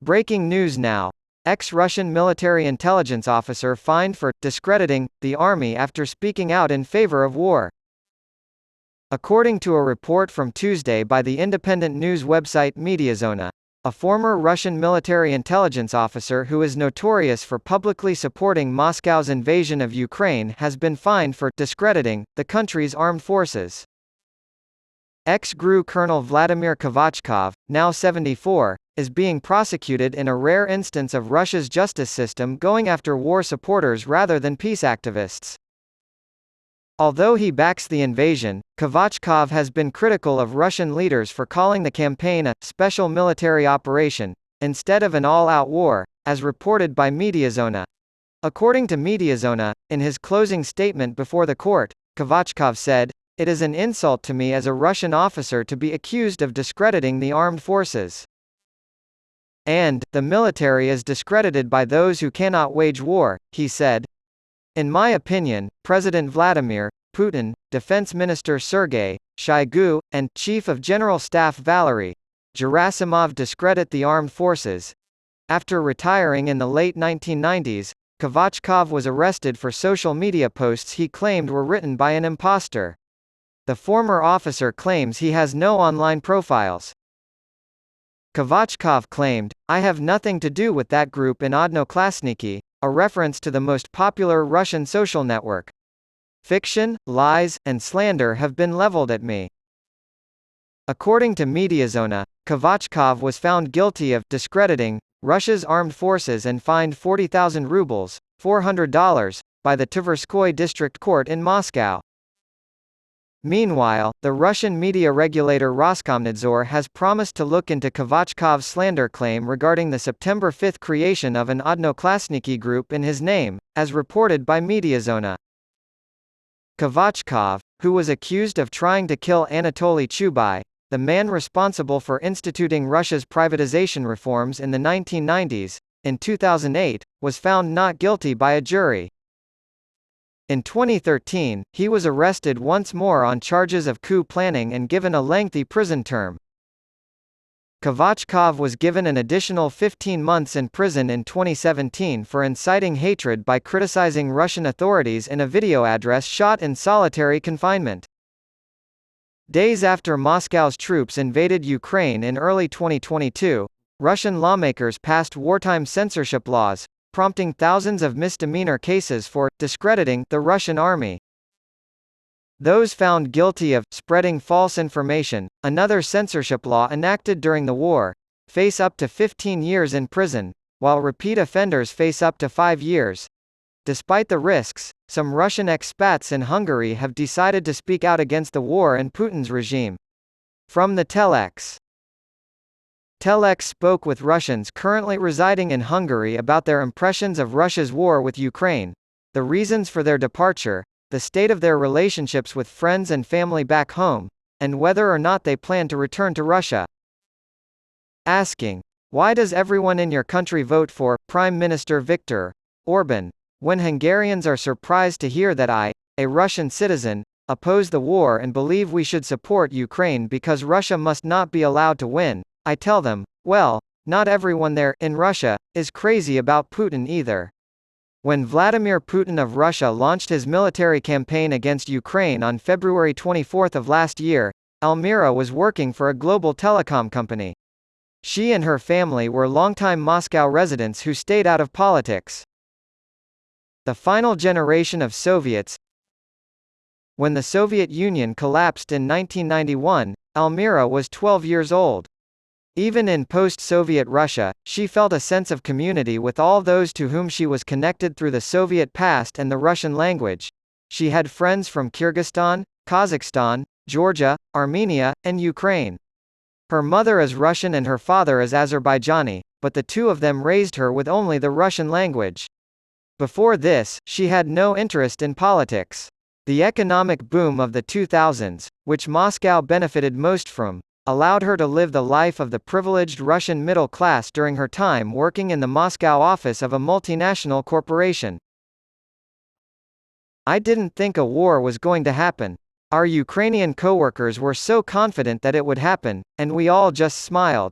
Breaking news now. Ex-Russian military intelligence officer fined for discrediting the army after speaking out in favor of war. According to a report from Tuesday by the independent news website Mediazona, a former Russian military intelligence officer who is notorious for publicly supporting Moscow's invasion of Ukraine has been fined for discrediting the country's armed forces. Ex-GRU Colonel Vladimir Kavachkov, now 74, is being prosecuted in a rare instance of Russia's justice system going after war supporters rather than peace activists. Although he backs the invasion, Kavachkov has been critical of Russian leaders for calling the campaign a special military operation, instead of an all-out war, as reported by Mediazona. According to Mediazona, in his closing statement before the court, Kavachkov said, "It is an insult to me as a Russian officer to be accused of discrediting the armed forces. And, the military is discredited by those who cannot wage war," he said. In my opinion, President Vladimir Putin, Defense Minister Sergei Shoigu, and Chief of General Staff Valery Gerasimov discredit the armed forces. After retiring in the late 1990s, Kavachkov was arrested for social media posts he claimed were written by an imposter. The former officer claims he has no online profiles. Kavachkov claimed, "I have nothing to do with that group in Odnoklassniki," a reference to the most popular Russian social network. "Fiction, lies, and slander have been leveled at me." According to Mediazona, Kavachkov was found guilty of discrediting Russia's armed forces and fined 40,000 rubles, $400, by the Tverskoy District Court in Moscow. Meanwhile, the Russian media regulator Roskomnadzor has promised to look into Kavachkov's slander claim regarding the September 5 creation of an Odnoklassniki group in his name, as reported by Mediazona. Kavachkov, who was accused of trying to kill Anatoly Chubais, the man responsible for instituting Russia's privatization reforms in the 1990s, in 2008, was found not guilty by a jury. In 2013, he was arrested once more on charges of coup planning and given a lengthy prison term. Kavachkov was given an additional 15 months in prison in 2017 for inciting hatred by criticizing Russian authorities in a video address shot in solitary confinement. Days after Moscow's troops invaded Ukraine in early 2022, Russian lawmakers passed wartime censorship laws, prompting thousands of misdemeanor cases for discrediting the Russian army. Those found guilty of spreading false information, another censorship law enacted during the war, face up to 15 years in prison, while repeat offenders face up to 5 years. Despite the risks, some Russian expats in Hungary have decided to speak out against the war and Putin's regime. From the Telex. Telex spoke with Russians currently residing in Hungary about their impressions of Russia's war with Ukraine, the reasons for their departure, the state of their relationships with friends and family back home, and whether or not they plan to return to Russia. Asking, "Why does everyone in your country vote for Prime Minister Viktor Orban, when Hungarians are surprised to hear that I, a Russian citizen, oppose the war and believe we should support Ukraine because Russia must not be allowed to win?" I tell them, well, not everyone there, in Russia, is crazy about Putin either. When Vladimir Putin of Russia launched his military campaign against Ukraine on February 24 of last year, Almira was working for a global telecom company. She and her family were longtime Moscow residents who stayed out of politics. The final generation of Soviets. When the Soviet Union collapsed in 1991, Almira was 12 years old. Even in post-Soviet Russia, she felt a sense of community with all those to whom she was connected through the Soviet past and the Russian language. She had friends from Kyrgyzstan, Kazakhstan, Georgia, Armenia, and Ukraine. Her mother is Russian and her father is Azerbaijani, but the two of them raised her with only the Russian language. Before this, she had no interest in politics. The economic boom of the 2000s, which Moscow benefited most from, allowed her to live the life of the privileged Russian middle class during her time working in the Moscow office of a multinational corporation. "I didn't think a war was going to happen. Our Ukrainian coworkers were so confident that it would happen, and we all just smiled.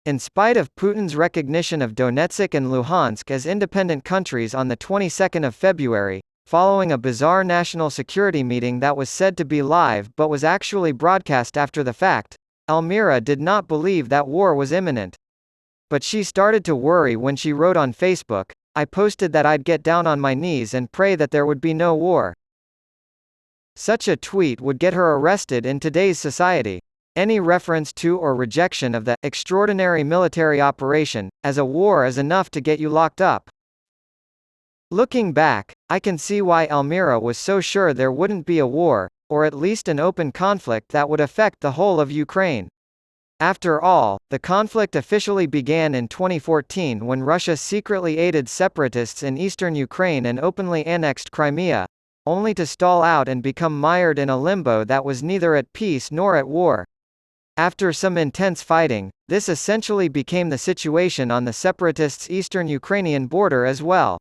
In spite of Putin's recognition of Donetsk and Luhansk as independent countries on the 22nd of February, following a bizarre national security meeting that was said to be live but was actually broadcast after the fact, Elmira did not believe that war was imminent. But she started to worry when she wrote on Facebook, "I posted that I'd get down on my knees and pray that there would be no war." Such a tweet would get her arrested in today's society. Any reference to or rejection of the extraordinary military operation as a war is enough to get you locked up. Looking back, I can see why Elmira was so sure there wouldn't be a war, or at least an open conflict that would affect the whole of Ukraine. After all, the conflict officially began in 2014 when Russia secretly aided separatists in eastern Ukraine and openly annexed Crimea, only to stall out and become mired in a limbo that was neither at peace nor at war. After some intense fighting, this essentially became the situation on the separatists' eastern Ukrainian border as well.